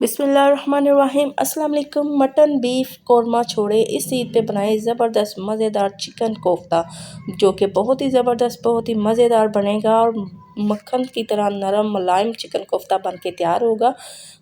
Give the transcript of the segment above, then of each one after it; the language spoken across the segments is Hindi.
बिस्मिल्लाहिर्रहमानिर्रहीम अस्सलाम वालेकुम। मटन बीफ कौरमा छोड़े इस ईद पे बनाए ज़बरदस्त मज़ेदार चिकन कोफ्ता, जो कि बहुत ही ज़बरदस्त बहुत ही मज़ेदार बनेगा और मक्खन की तरह नरम मुलायम चिकन कोफ्ता बन के तैयार होगा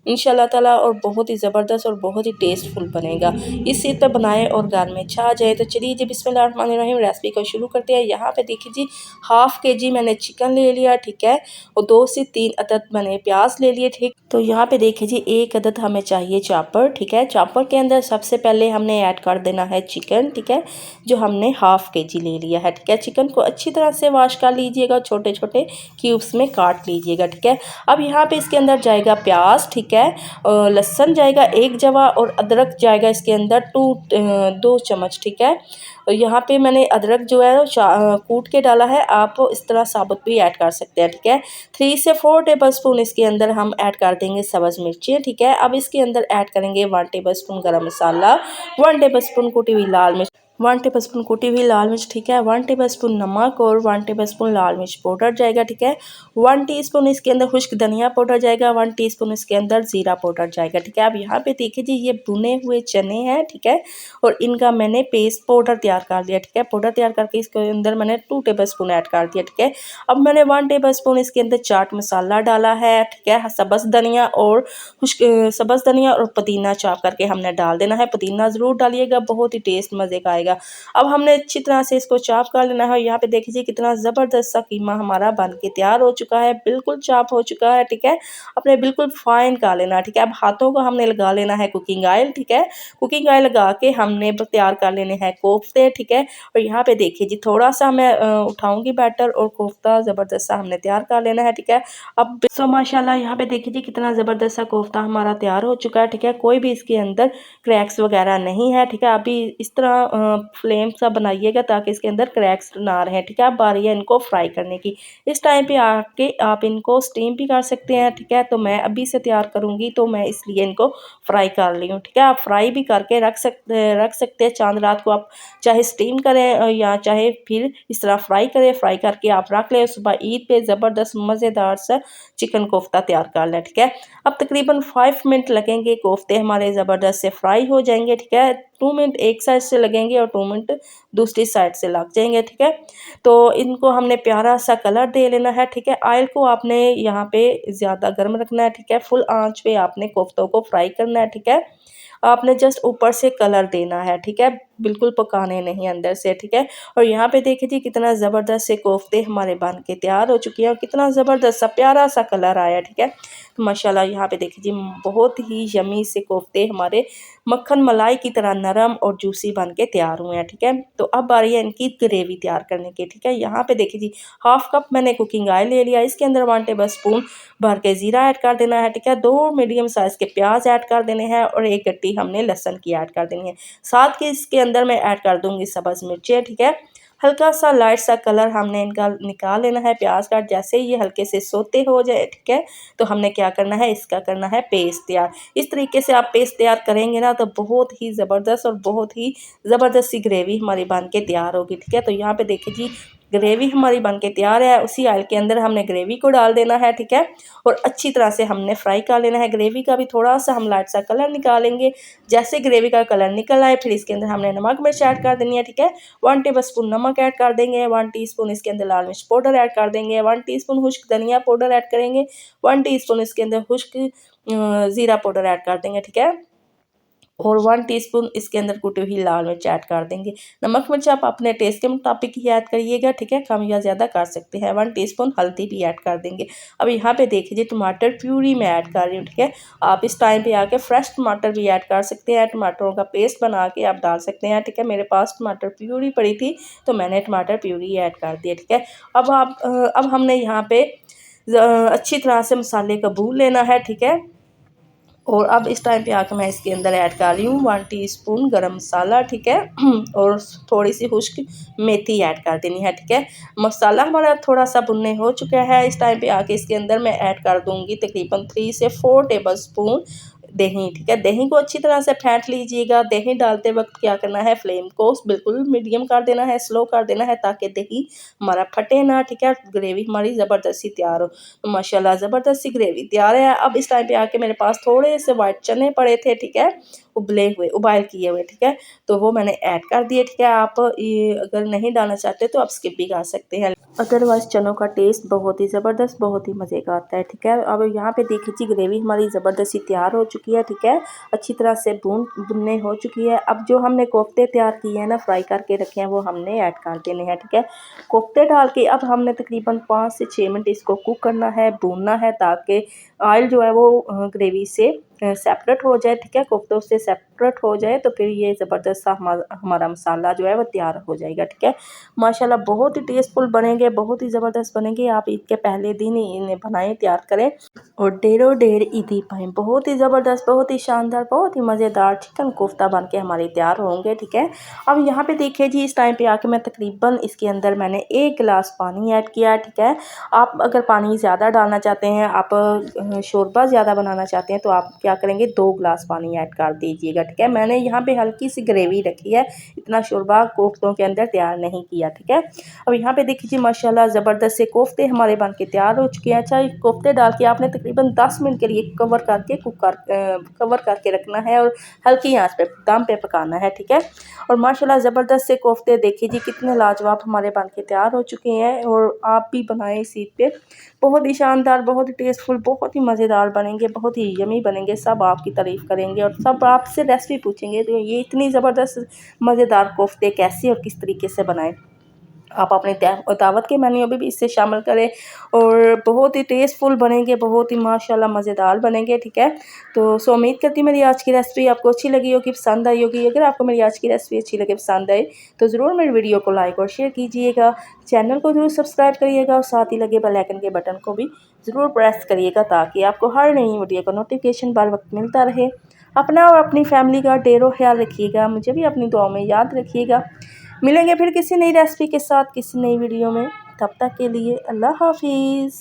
इंशाल्लाह ताला, और बहुत ही ज़बरदस्त और बहुत ही टेस्टफुल बनेगा। इस ईद पे बनाए और घर में छा जाए। तो चलिए जी बिस्मिल्लाहिर्रहमानिर्रहीम रेसिपी को शुरू करते हैं। यहाँ पे देखिए जी हाफ़ केजी मैंने चिकन ले लिया, ठीक है, और 2 से 3 अदद मैंने प्याज ले लिए, ठीक। तो यहाँ पे देखिए जी 1 अदद हमें चाहिए चॉपर, ठीक है। चॉपर के अंदर सबसे पहले हमने ऐड कर देना है चिकन, ठीक है, जो हमने हाफ़ केजी ले लिया है, ठीक है। चिकन को अच्छी तरह से वॉश कर लीजिएगा, छोटे छोटे क्यूब्स में काट लीजिएगा, ठीक है। अब यहाँ पे इसके अंदर जाएगा प्याज, ठीक है, और लहसुन जाएगा 1 जवा, और अदरक जाएगा इसके अंदर 2 चम्मच, ठीक है। और यहाँ पे मैंने अदरक जो है कूट के डाला है, आप इस तरह साबुत भी ऐड कर सकते हैं, ठीक है। 3 से 4 टेबलस्पून इसके अंदर हम ऐड कर देंगे सब्ज़ मिर्ची, ठीक है। अब इसके अंदर ऐड करेंगे 1 टेबलस्पून गरम मसाला, 1 टेबलस्पून कुटी हुई लाल मिर्च, 1 टेबलस्पून कुटी हुई लाल मिर्च, ठीक है, 1 टेबलस्पून नमक और 1 टेबलस्पून लाल मिर्च पाउडर जाएगा, ठीक है। 1 टीस्पून इसके अंदर खुश्क धनिया पाउडर जाएगा, 1 टीस्पून इसके अंदर ज़ीरा पाउडर जाएगा, ठीक है। अब यहाँ पे देखिए जी ये भुने हुए चने हैं, ठीक है, और इनका मैंने पेस्ट पाउडर तैयार कर लिया, ठीक है। पाउडर तैयार करके इसके अंदर मैंने 2 टेबलस्पून ऐड कर दिया, ठीक है। अब मैंने 1 टेबलस्पून इसके अंदर चाट मसाला डाला है, ठीक है। सब्ज़ धनिया और सब्ज़ धनिया और पुदीना चॉप करके हमने डाल देना है। पुदीना ज़रूर डालिएगा, बहुत ही टेस्ट मज़े का आएगा। अब हमने अच्छी तरह से इसको चॉप कर लेना है। यहाँ पे देखिए कितना ज़बरदस्त सा कीमा हमारा बन के तैयार हो चुका है, बिल्कुल चॉप हो चुका है, ठीक है। अपने बिल्कुल फाइन कर लेना, ठीक है। अब हाथों को हमने लगा लेना है कुकिंग ऑयल, ठीक है। कुकिंग ऑयल लगा के हमने तैयार कर लेने हैं कोफ्ते, ठीक है। और यहाँ पे देखिए जी थोड़ा सा मैं उठाऊंगी बैटर, और कोफ्ता ज़बरदस्त सा हमने तैयार कर लेना है, ठीक है। अब माशाल्लाह यहाँ पे देखिए जी कितना ज़बरदस्त सा कोफ्ता हमारा तैयार हो चुका है, ठीक है। कोई भी इसके अंदर क्रैक्स वगैरह नहीं है, ठीक है। अभी इस तरह फ्लेम सा बनाइएगा ताकि इसके अंदर क्रैक्स ना रहे, ठीक है। अब बारी है इनको फ्राई करने की। इस टाइम पे आके आप इनको स्टीम भी कर सकते हैं, ठीक है। तो मैं अभी से तैयार करूँगी, तो मैं इसलिए इनको फ्राई कर ली हूँ, ठीक है। आप फ्राई भी करके रख सकते हैं चांद रात को। आप चाहे स्टीम करें या चाहे फिर इस तरह फ्राई करें, फ्राई करके आप रख लें। सुबह ईद पे ज़बरदस्त मज़ेदार सा चिकन कोफ्ता तैयार कर लें, ठीक है। अब तकरीबन 5 मिनट लगेंगे, कोफ्ते हमारे ज़बरदस्त से फ्राई हो जाएंगे, ठीक है। 2 मिनट एक साइड से लगेंगे और 2 मिनट दूसरी साइड से लग जाएंगे, ठीक है। तो इनको हमने प्यारा सा कलर दे लेना है, ठीक है। ऑयल को आपने यहाँ पे ज़्यादा गर्म रखना है, ठीक है। फुल आंच पे आपने कोफ्तों को फ्राई करना है, ठीक है। आपने जस्ट ऊपर से कलर देना है, ठीक है, बिल्कुल पकाने नहीं अंदर से, ठीक है। और यहाँ पे देखिए जी कितना ज़बरदस्त से कोफ्ते हमारे बन के तैयार हो चुके हैं, और कितना ज़बरदस्त सा प्यारा सा कलर आया, ठीक है। तो माशाल्लाह यहाँ पे देखिए जी बहुत ही यमी से कोफ्ते हमारे मक्खन मलाई की तरह नरम और जूसी बन के तैयार हुए हैं, ठीक है। तो अब बारी है इनकी ग्रेवी तैयार करने की, ठीक है। यहाँ पे देखिए जी हाफ़ कप मैंने कुकिंग ऑयल ले लिया, इसके अंदर 1 टेबल स्पून भर के ज़ीरा ऐड कर देना है, ठीक है। 2 मीडियम साइज़ के प्याज ऐड कर देने हैं, और 1 गट्टी हमने लहसुन की ऐड कर देनी है। साथ के इसके अंदर मैं ऐड कर दूंगी सब्ज़ मिर्चें, ठीक है। हल्का सा लाइट सा कलर हमने इनका निकाल लेना है प्याज का। जैसे ही ये हल्के से सोते हो जाए, ठीक है, तो हमने क्या करना है, इसका करना है पेस्ट तैयार। इस तरीके से आप पेस्ट तैयार करेंगे ना, तो बहुत ही ज़बरदस्त और बहुत ही ज़बरदस्त सी ग्रेवी हमारी बन के तैयार होगी, ठीक है। तो यहाँ पे देखिए जी ग्रेवी हमारी बन के तैयार है। उसी ऑयल के अंदर हमने ग्रेवी को डाल देना है, ठीक है, और अच्छी तरह से हमने फ्राई कर लेना है। ग्रेवी का भी थोड़ा सा हम लाइट सा कलर निकालेंगे। जैसे ग्रेवी का कलर निकल आए, फिर इसके अंदर हमने नमक मिर्च ऐड कर देनी है, ठीक है। 1 टेबलस्पून नमक ऐड कर देंगे, 1 टीस्पून इसके अंदर लाल मिर्च पाउडर ऐड कर देंगे, 1 टीस्पून खुश्क धनिया पाउडर ऐड करेंगे, 1 टीस्पून इसके अंदर खुश्क ज़ीरा पाउडर ऐड कर देंगे, ठीक है। और 1 टीस्पून इसके अंदर कुटी हुई लाल मिर्च ऐड कर देंगे। नमक मिर्च आप अपने टेस्ट के मुताबिक ही ऐड करिएगा, ठीक है, कम या ज़्यादा कर सकते हैं। 1 टीस्पून हल्दी भी ऐड कर देंगे। अब यहाँ पे देखिए टमाटर प्यूरी मैं ऐड कर रही हूँ, ठीक है। आप इस टाइम पे आके फ्रेश टमाटर भी ऐड कर सकते हैं, टमाटरों का पेस्ट बना के आप डाल सकते हैं, ठीक है। मेरे पास टमाटर प्यूरी पड़ी थी, तो मैंने टमाटर प्यूरी ऐड कर दिया, ठीक है। अब हमने यहाँ पे अच्छी तरह से मसाले को भून लेना है, ठीक है। और अब इस टाइम पे आकर मैं इसके अंदर ऐड कर रही हूँ 1 टीस्पून गरम मसाला, ठीक है, और थोड़ी सी खुश्क मेथी ऐड कर देनी है, ठीक है। मसाला हमारा थोड़ा सा भुनने हो चुका है। इस टाइम पे आके इसके अंदर मैं ऐड कर दूँगी तकरीबन 3 से 4 टेबल स्पून दही, ठीक है। दही को अच्छी तरह से फेंट लीजिएगा। दही डालते वक्त क्या करना है, फ्लेम को बिल्कुल मीडियम कर देना है, स्लो कर देना है, ताकि दही हमारा फटे ना, ठीक है। ग्रेवी हमारी ज़बरदस्ती तैयार हो। तो माशाल्लाह ज़बरदस्ती ग्रेवी तैयार है। अब इस टाइम पे आके मेरे पास थोड़े से वाइट चने पड़े थे, ठीक है, उबले हुए, उबाइल किए हुए, ठीक है। तो वो मैंने ऐड कर दिए, ठीक है। आप ये अगर नहीं डालना चाहते तो आप स्किप भी कर सकते हैं। अदरवाइज़ चनों का टेस्ट बहुत ही ज़बरदस्त, बहुत ही मज़े का आता है, ठीक है। अब यहाँ पे देख लीजिए ग्रेवी हमारी ज़बरदस्ती तैयार हो चुकी है, ठीक है। अच्छी तरह से भुनने हो चुकी है। अब जो हमने कोफ्ते तैयार किए हैं ना, फ्राई करके रखे हैं, वो हमने ऐड कर देने हैं, ठीक है। कोफ्ते डाल के अब हमने तकरीबन 5 से 6 मिनट इसको कुक करना है, भूनना है, ताकि ऑयल जो है वो ग्रेवी से सेपरेट हो जाए, ठीक है। कोफ्तों से सेपरेट हो जाए तो फिर ये ज़बरदस्त सा हमारा मसाला जो है वो तैयार हो जाएगा, ठीक है। माशाल्लाह बहुत ही टेस्टफुल बनेंगे, बहुत ही ज़बरदस्त बनेंगे। आप ईद के पहले दिन ही इन्हें बनाएं, तैयार करें और ढेरों ढेर ईदी पाएँ। बहुत ही ज़बरदस्त, बहुत ही शानदार, बहुत ही मज़ेदार चिकन कोफ्ता बन के हमारे तैयार होंगे, ठीक है। अब यहाँ पे देखिए जी, इस टाइम पे आके मैं तकरीबन इसके अंदर मैंने 1 गिलास पानी ऐड किया, ठीक है। आप अगर पानी ज़्यादा डालना चाहते हैं, आप शोरबा ज़्यादा बनाना चाहते हैं, तो आप क्या करेंगे, 2 गिलास पानी ऐड कर दीजिएगा, ठीक है। मैंने यहाँ पे हल्की सी ग्रेवी रखी है, इतना शोरबा कोफ्तों के अंदर तैयार नहीं किया, ठीक है। अब यहाँ पे देखिए जी माशाल्लाह ज़बरदस्त से कोफ्ते हमारे बन के तैयार हो चुके हैं। अच्छा, कोफ्ते डाल के आपने तकरीबन 10 मिनट के लिए कवर करके कवर करके रखना है और हल्की आंच पे दम पे पकाना है, ठीक है। और माशाल्लाह ज़बरदस्त से कोफ्ते देखिए जी कितने लाजवाब हमारे बन के तैयार हो चुके हैं। और आप भी बनाएं इस ईद पे, बहुत ही शानदार, बहुत ही टेस्टफुल, बहुत ही मज़ेदार बनेंगे, बहुत ही यमी बनेंगे। सब आपकी तारीफ़ करेंगे और सब आपसे रेसिपी पूछेंगे, तो ये इतनी ज़बरदस्त मज़ेदार कोफ्ते कैसे और किस तरीके से बनाएं। आप अपने दावत के मेन्यू में भी इससे शामिल करें और बहुत ही टेस्टफुल बनेंगे, बहुत ही माशाल्लाह मज़ेदार बनेंगे, ठीक है। तो उम्मीद करती हूँ मेरी आज की रेसिपी आपको अच्छी लगी होगी, पसंद आई होगी। अगर आपको मेरी आज की रेसिपी अच्छी लगे, पसंद आए, तो ज़रूर मेरी वीडियो को लाइक और शेयर कीजिएगा। चैनल को ज़रूर सब्सक्राइब करिएगा और साथ ही लगे बेल आइकन के बटन को भी ज़रूर प्रेस करिएगा, ताकि आपको हर नई वीडियो का नोटिफिकेशन बर वक्त मिलता रहे। अपना और अपनी फैमिली का ढेरों ख्याल रखिएगा। मुझे भी अपनी दुआओं में याद रखिएगा। मिलेंगे फिर किसी नई रेसिपी के साथ, किसी नई वीडियो में। तब तक के लिए अल्लाह हाफिज़।